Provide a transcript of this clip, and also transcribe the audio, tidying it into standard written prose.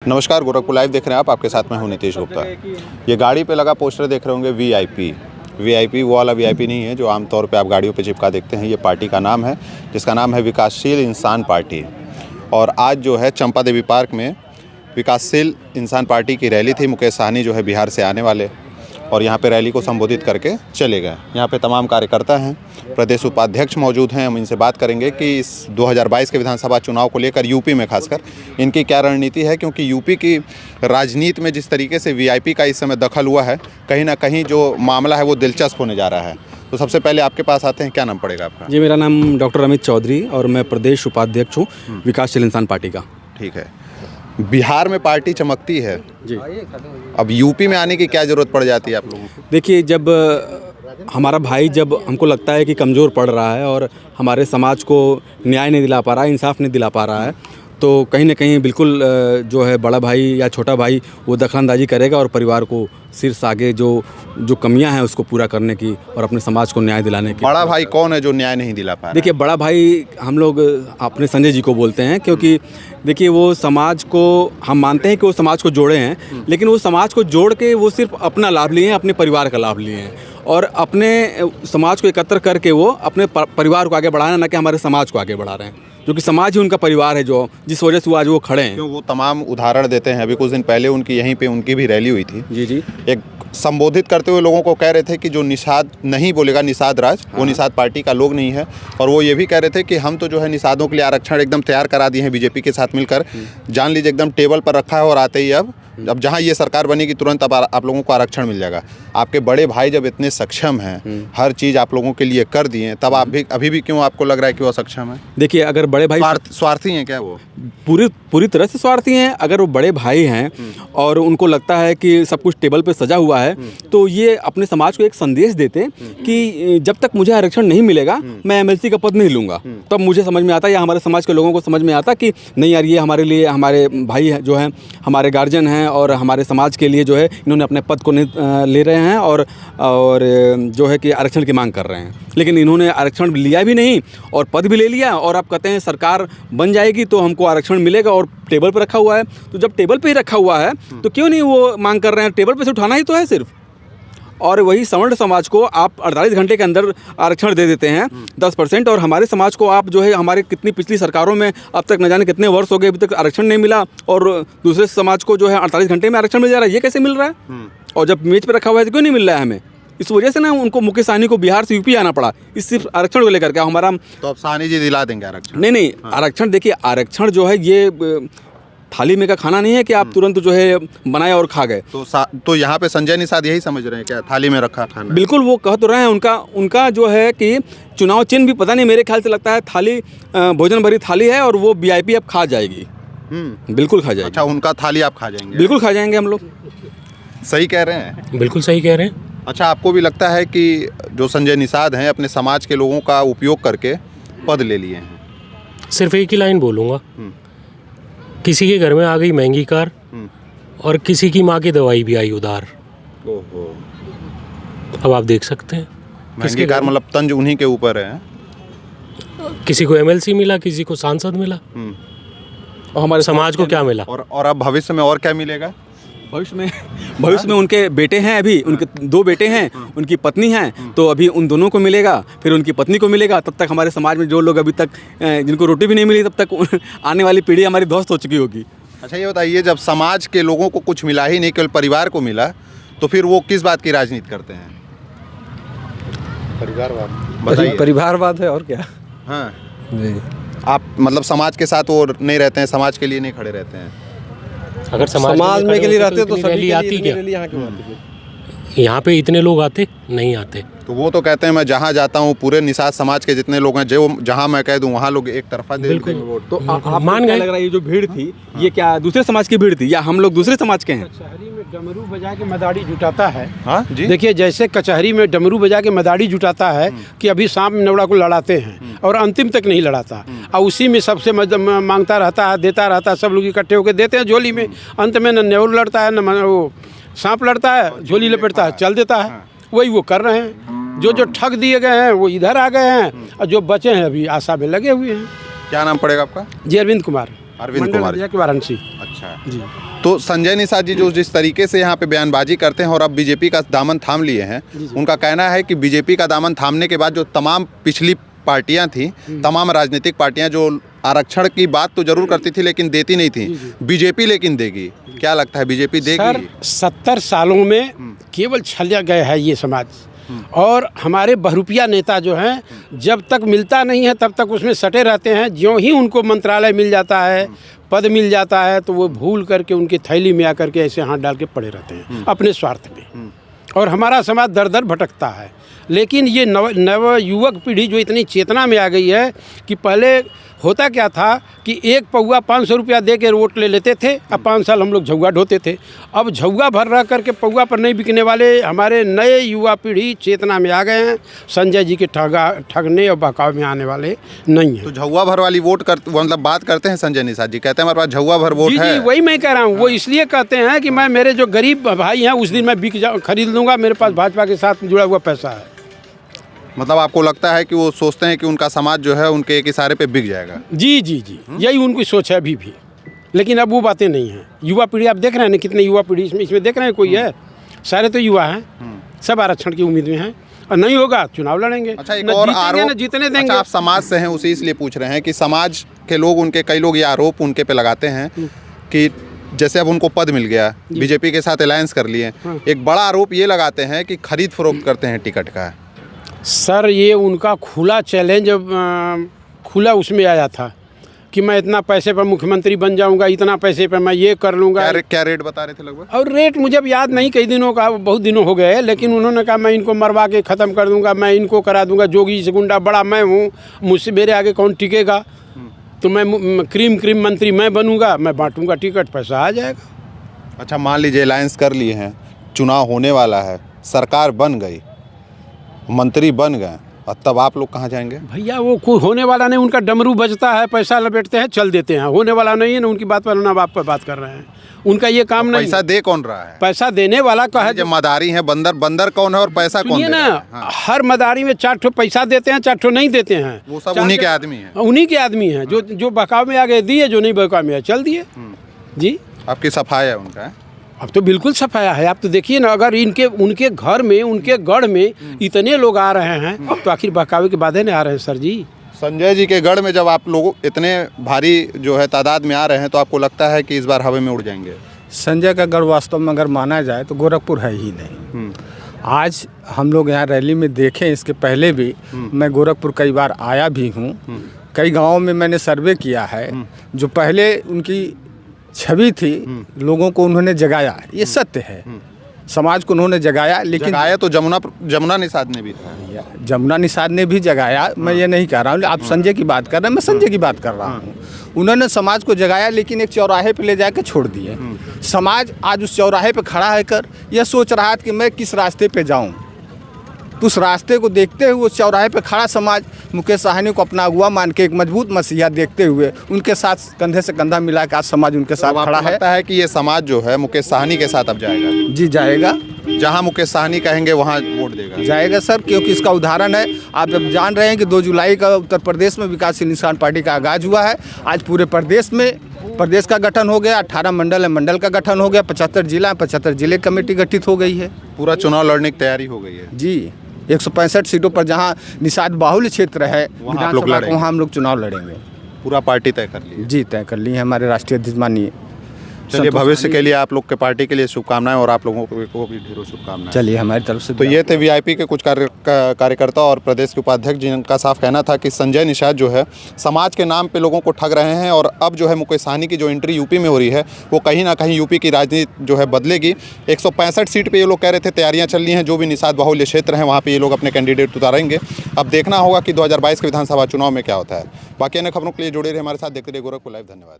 नमस्कार, गोरखपुर लाइव देख रहे हैं आप। आपके साथ मैं हूं नीतीश गुप्ता। ये गाड़ी पे लगा पोस्टर देख रहे होंगे वीआईपी वो वाला वीआईपी नहीं है जो आमतौर पे आप गाड़ियों पे चिपका देखते हैं। ये पार्टी का नाम है जिसका नाम है विकासशील इंसान पार्टी। और आज जो है चंपा देवी पार्क में विकासशील इंसान पार्टी की रैली थी। मुकेश सहनी जो है बिहार से आने वाले और यहाँ पे रैली को संबोधित करके चले गए। यहाँ पे तमाम कार्यकर्ता हैं, प्रदेश उपाध्यक्ष मौजूद हैं। हम इनसे बात करेंगे कि इस 2022 के विधानसभा चुनाव को लेकर यूपी में खासकर इनकी क्या रणनीति है, क्योंकि यूपी की राजनीति में जिस तरीके से वीआईपी का इस समय दखल हुआ है, कहीं ना कहीं जो मामला है वो दिलचस्प होने जा रहा है। तो सबसे पहले आपके पास आते हैं, क्या नाम पड़ेगा आपका? जी, मेरा नाम डॉक्टर अमित चौधरी और मैं प्रदेश उपाध्यक्ष हूँ विकासशील इंसान पार्टी का। ठीक है, बिहार में पार्टी चमकती है जी, अब यूपी में आने की क्या ज़रूरत पड़ जाती है आप लोगों को? देखिए, जब हमारा भाई जब हमको लगता है कि कमज़ोर पड़ रहा है और हमारे समाज को न्याय नहीं दिला पा रहा है, इंसाफ नहीं दिला पा रहा है, तो कहीं ना कहीं बिल्कुल जो है बड़ा भाई या छोटा भाई वो दखलंदाजी करेगा और परिवार को शीर्ष आगे जो कमियां हैं उसको पूरा करने की और अपने समाज को न्याय दिलाने की। बड़ा भाई कौन है जो न्याय नहीं दिला पा रहा है? देखिए, बड़ा भाई हम लोग अपने संजय जी को बोलते हैं, क्योंकि देखिए वो समाज को हम मानते हैं कि वो समाज को जोड़े हैं, लेकिन वो समाज को जोड़ के वो सिर्फ अपना लाभ लिए हैं, अपने परिवार का लाभ लिए हैं और अपने समाज को एकत्र करके वो अपने परिवार को आगे बढ़ा रहे हैं, न कि हमारे समाज को आगे बढ़ा रहे हैं, जो कि समाज ही उनका परिवार है, जो जिस वजह से वो आज वो खड़े हैं। क्यों वो तमाम उदाहरण देते हैं। अभी कुछ दिन पहले उनकी यहीं पे उनकी भी रैली हुई थी। जी, एक संबोधित करते हुए लोगों को कह रहे थे कि जो निषाद नहीं बोलेगा निषाद राज, वो निषाद पार्टी का लोग नहीं है। और वो ये भी कह रहे थे कि हम तो जो है निषादों के लिए आरक्षण एकदम तैयार करा दिए हैं बीजेपी के साथ मिलकर, जान लीजिए एकदम टेबल पर रखा है और आते ही अब जहाँ ये सरकार बनेगी तुरंत अब आप लोगों को आरक्षण मिल जाएगा। आपके बड़े भाई जब इतने सक्षम हैं, हर चीज़ आप लोगों के लिए कर दिए, तब आप भी अभी भी क्यों आपको लग रहा है कि वो सक्षम है? देखिए, अगर बड़े भाई स्वार्थी हैं क्या? वो पूरी तरह से स्वार्थी हैं। अगर वो बड़े भाई हैं और उनको लगता है कि सब कुछ टेबल पे सजा हुआ है, तो ये अपने समाज को एक संदेश देते कि जब तक मुझे आरक्षण नहीं मिलेगा मैं एमएलसी का पद नहीं लूँगा। तब मुझे समझ में आता या हमारे समाज के लोगों को समझ में आता कि नहीं यार, ये हमारे लिए, हमारे भाई जो हैं, हमारे गार्जियन हैं और हमारे समाज के लिए जो है इन्होंने अपने पद को नहीं ले रहे हैं और जो है कि आरक्षण की मांग कर रहे हैं। लेकिन इन्होंने आरक्षण लिया भी नहीं और पद भी ले लिया और आप कहते हैं सरकार बन जाएगी तो हमको आरक्षण मिलेगा और टेबल पर रखा हुआ है। तो जब टेबल पे ही रखा हुआ है तो क्यों नहीं वो मांग कर रहे हैं? टेबल पे से उठाना ही तो है सिर्फ। और वही सवर्ण समाज को आप 48 घंटे के अंदर आरक्षण दे देते हैं 10%, और हमारे समाज को आप जो है हमारे कितनी पिछली सरकारों में अब तक न जाने कितने वर्ष हो गए अभी तक आरक्षण नहीं मिला, और दूसरे समाज को जो है 48 घंटे में आरक्षण मिल जा रहा है। ये कैसे मिल रहा है? और जब मेज पे रखा हुआ है तो क्यों नहीं मिल रहा है हमें? इस वजह से ना उनको मुकेश सहनी को बिहार से यूपी आना पड़ा, इस सिर्फ आरक्षण को लेकर के। हमारा तो अब सहनी जी दिला देंगे आरक्षण? नहीं, आरक्षण देखिए, आरक्षण जो है ये थाली में का खाना नहीं है कि आप तुरंत जो है बनाए और खा गए। तो यहाँ पे संजय निषाद यही समझ रहे हैं क्या, थाली में रखा खाना? बिल्कुल, वो कह तो रहे हैं। उनका जो है कि चुनाव चिन्ह भी पता नहीं, मेरे ख्याल से लगता है थाली भोजन भरी थाली है और वो वीआईपी अब खा जाएगी। बिल्कुल खा जाएगी। अच्छा, उनका थाली आप खा जाएंगे? बिल्कुल खा जाएंगे हम लोग। सही कह रहे हैं? बिल्कुल सही कह रहे हैं। अच्छा, आपको भी लगता है कि जो संजय निषाद हैं अपने समाज के लोगों का उपयोग करके पद ले लिए हैं? सिर्फ एक ही लाइन बोलूँगा, किसी के घर में आ गई महंगी कार और किसी की माँ की दवाई भी आई उधार। ओहो, अब आप देख सकते हैं महंगी कार मतलब तंज उन्हीं के ऊपर है। किसी को एमएलसी मिला, किसी को सांसद मिला, और हमारे समाज को क्या मिला? और अब भविष्य में और क्या मिलेगा? भविष्य में उनके बेटे हैं, अभी उनके 2 बेटे हैं, उनकी पत्नी हैं, तो अभी उन दोनों को मिलेगा, फिर उनकी पत्नी को मिलेगा। तब तक हमारे समाज में जो लोग अभी तक जिनको रोटी भी नहीं मिली, तब तक आने वाली पीढ़ी हमारी ध्वस्त हो चुकी होगी। अच्छा, ये बताइए, जब समाज के लोगों को कुछ मिला ही नहीं, केवल परिवार को मिला, तो फिर वो किस बात की राजनीति करते हैं? परिवारवाद बताइए। परिवारवाद है और क्या। हाँ जी, आप मतलब समाज के साथ वो नहीं रहते हैं, समाज के लिए नहीं खड़े रहते हैं? अगर समाज में के लिए रहते तो सभी रैली आती क्या? यहाँ पे इतने लोग आते नहीं आते। तो वो तो कहते हैं मैं जहाँ जाता हूँ पूरे निषाद समाज के जितने लोग हैं, जो जहाँ मैं कह दूँ वहाँ लोग एक तरफा दे देते हैं वोट। तो आप मान गए? लग रहा है ये जो भीड़ थी ये क्या दूसरे समाज की भीड़ थी या हम लोग दूसरे समाज के हैं? कचहरी में डमरू बजा के मदारी जुटाता है। हाँ जी, देखिए, जैसे कचहरी में डमरू बजा के मदारी जुटाता है कि अभी सांप नेवड़ा को लड़ाते हैं और अंतिम तक नहीं लड़ाता, और उसी में सबसे मांगता रहता है, देता रहता है, सब लोग इकट्ठे होकर देते हैं झोली में। अंत में न नेवड़ लड़ता है, न वो सांप लड़ता है, झोली लपेटता है, चल देता है। वही वो कर रहे हैं। जो ठग दिए गए हैं वो इधर आ गए हैं और जो बचे हैं अभी आशा में लगे हुए हैं। क्या नाम पड़ेगा आपका? जी, अरविंद कुमार। अरविंद कुमार वाराणसी। अच्छा। अच्छा जी। तो संजय निषाद जी जो जिस तरीके से यहाँ पे बयानबाजी करते हैं और अब बीजेपी का दामन थाम लिए हैं, उनका कहना है कि बीजेपी का दामन थामने के बाद जो तमाम पिछली पार्टियां थी, तमाम राजनीतिक पार्टियां जो आरक्षण की बात तो जरूर करती थी लेकिन देती नहीं थी, बीजेपी लेकिन देगी। क्या लगता है बीजेपी देगी? सर 70 सालों में केवल छलिया गया है ये समाज, और हमारे बहुरूपिया नेता जो हैं जब तक मिलता नहीं है तब तक उसमें सटे रहते हैं। ज्यों ही उनको मंत्रालय मिल जाता है, पद मिल जाता है, तो वो भूल करके उनकी थैली में आकर के ऐसे हाथ डाल के पड़े रहते हैं अपने स्वार्थ में, और हमारा समाज दर दर भटकता है। लेकिन ये नव युवक पीढ़ी जो इतनी चेतना में आ गई है कि पहले होता क्या था कि एक पौआ 500 रुपया दे के वोट ले लेते थे, अब 5 साल हम लोग झुग्गा ढोते थे। अब झुग्गा भर रह करके पौआ पर नहीं बिकने वाले हमारे नए युवा पीढ़ी चेतना में आ गए हैं। संजय जी के ठगने और बहकाव में आने वाले नहीं हैं। तो झुग्गा भर वाली वोट मतलब बात करते हैं संजय निषाद जी, कहते हैं हमारे पास झुग्गा भर वोट है। जी, वही मैं कह रहा हूँ। वो इसलिए कहते हैं कि मैं मेरे जो गरीब भाई हैं उस दिन मैं खरीद लूँगा, मेरे पास भाजपा के साथ जुड़ा हुआ पैसा है। मतलब आपको लगता है कि वो सोचते हैं कि उनका समाज जो है उनके एक इशारे पे बिक जाएगा? जी जी जी, यही उनकी सोच है अभी भी। लेकिन अब वो बातें नहीं हैं। युवा पीढ़ी आप देख रहे हैं ना, कितने युवा पीढ़ी इसमें देख रहे हैं, कोई है? सारे तो युवा हैं, सब आरक्षण की उम्मीद में हैं, और नहीं होगा चुनाव लड़ेंगे। अच्छा, एक और आरोप, जीतने देंगे। अच्छा, आप समाज से हैं, उसी इसलिए पूछ रहे हैं कि समाज के लोग, उनके कई लोग ये आरोप उनके पे लगाते हैं कि जैसे अब उनको पद मिल गया, बीजेपी के साथ अलायंस कर लिए, एक बड़ा आरोप ये लगाते हैं कि खरीद फरोख्त करते हैं टिकट का। सर ये उनका खुला चैलेंज खुला उसमें आया था कि मैं इतना पैसे पर मुख्यमंत्री बन जाऊंगा, इतना पैसे पर मैं ये कर लूँगा। क्या रेट बता रहे थे लगभग? और रेट मुझे अब याद नहीं, कई दिनों का, बहुत दिनों हो गए, लेकिन उन्होंने कहा मैं इनको मरवा के ख़त्म कर दूंगा, मैं इनको करा दूंगा, जोगी से गुंडा बड़ा मैं हूँ, मुझसे मेरे आगे कौन टिकेगा, तो मैं क्रीम मंत्री मैं बनूंगा, मैं बांटूंगा टिकट, पैसा आ जाएगा। अच्छा, मान लीजिए अलायंस कर लिए हैं, चुनाव होने वाला है, सरकार बन गई, मंत्री बन गए, और तब आप लोग कहाँ जाएंगे? भैया वो कोई होने वाला नहीं, उनका डमरू बजता है, पैसा लपेटते हैं, चल देते हैं। होने वाला नहीं है ना, उनकी बात पर ना बाप पर बात कर रहे हैं, उनका ये काम नहीं। पैसा दे कौन रहा है? पैसा देने वाला का है जो मदारी है, बंदर कौन है और पैसा कौन दे ना रहा है? हाँ। हर मदारी में 4 ठो पैसा देते हैं, 4 ठो नहीं देते हैं। वो सब उन्हीं के आदमी हैं। उन्हीं के आदमी हैं जो बहकाव में आगे दिए, जो नहीं बहकाव में चल दिए। जी, आपकी सफाई है उनका? अब तो बिल्कुल सफाया है। आप तो देखिए ना, अगर उनके घर में, उनके गढ़ में इतने लोग आ रहे हैं तो आखिर बहकावे के बाधे नहीं आ रहे हैं सर जी। संजय जी के गढ़ में जब आप लोग इतने भारी जो है तादाद में आ रहे हैं, तो आपको लगता है कि इस बार हवा में उड़ जाएंगे? संजय का गढ़ वास्तव में अगर माना जाए तो गोरखपुर है ही नहीं। आज हम लोग यहाँ रैली में देखें, इसके पहले भी मैं गोरखपुर कई बार आया भी हूँ। कई गाँवों में मैंने सर्वे किया है, जो पहले उनकी छवि थी, लोगों को उन्होंने जगाया, ये सत्य है। समाज को उन्होंने जगाया, लेकिन जगाया तो जमुना निषाद ने भी था। जमुना निषाद ने भी जगाया, मैं ये नहीं कह रहा हूँ। आप संजय की बात कर रहे हैं, मैं संजय की बात कर रहा हूँ। उन्होंने समाज को जगाया, लेकिन एक चौराहे पे ले जाकर छोड़ दिए। समाज आज उस चौराहे पे खड़ा है कर यह सोच रहा है कि मैं किस रास्ते पे जाऊँ। तो उस रास्ते को देखते हुए उस चौराहे पे खड़ा समाज मुकेश साहनी को अपना अगुआ मान के, एक मजबूत मसीहा देखते हुए उनके साथ कंधे से कंधा मिला के आज समाज उनके साथ खड़ा है। लगता है कि ये समाज जो है मुकेश साहनी के साथ अब जाएगा? जी जाएगा, जहां मुकेश साहनी कहेंगे वहां वोट देगा। जाएगा सर, क्योंकि इसका उदाहरण है। आप जब जान रहे हैं कि 2 जुलाई का उत्तर प्रदेश में विकासशील इंसान पार्टी का आगाज हुआ है। आज पूरे प्रदेश में प्रदेश का गठन हो गया, 18 मंडल है, मंडल का गठन हो गया, 75 जिला, 75 जिले कमेटी गठित हो गई है। पूरा चुनाव लड़ने की तैयारी हो गई है जी। 165 सीटों पर जहां निषाद बाहुल्य क्षेत्र है विधानसभा, वहाँ हम लोग चुनाव लड़ेंगे। पूरा पार्टी तय कर ली? जी, तय कर ली है हमारे राष्ट्रीय अध्यक्ष माननीय। चलिए, भविष्य के लिए आप लोग के पार्टी के लिए शुभकामनाएं, और आप लोगों को भी ढेरों शुभकामनाएं। चलिए हमारी तरफ से। तो ये थे वीआईपी के कुछ कार्यकर्ता और प्रदेश के उपाध्यक्ष, जिनका साफ कहना था कि संजय निषाद जो है समाज के नाम पे लोगों को ठग रहे हैं, और अब जो है मुकेश साहनी की जो एंट्री यूपी में हो रही है, वो कहीं ना कहीं यूपी की राजनीति जो है बदलेगी। 165 सीट पे ये लोग कह रहे थे तैयारियां चल रही हैं, जो भी निषाद बाहुल्य क्षेत्र हैं वहाँ पे ये लोग अपने कैंडिडेट उतारेंगे। अब देखना होगा कि 2022 के विधानसभा चुनाव में क्या होता है। बाकी अन्य खबरों के लिए जुड़े रहे हमारे साथ, देखते रहिए गोरखपुर लाइव। धन्यवाद।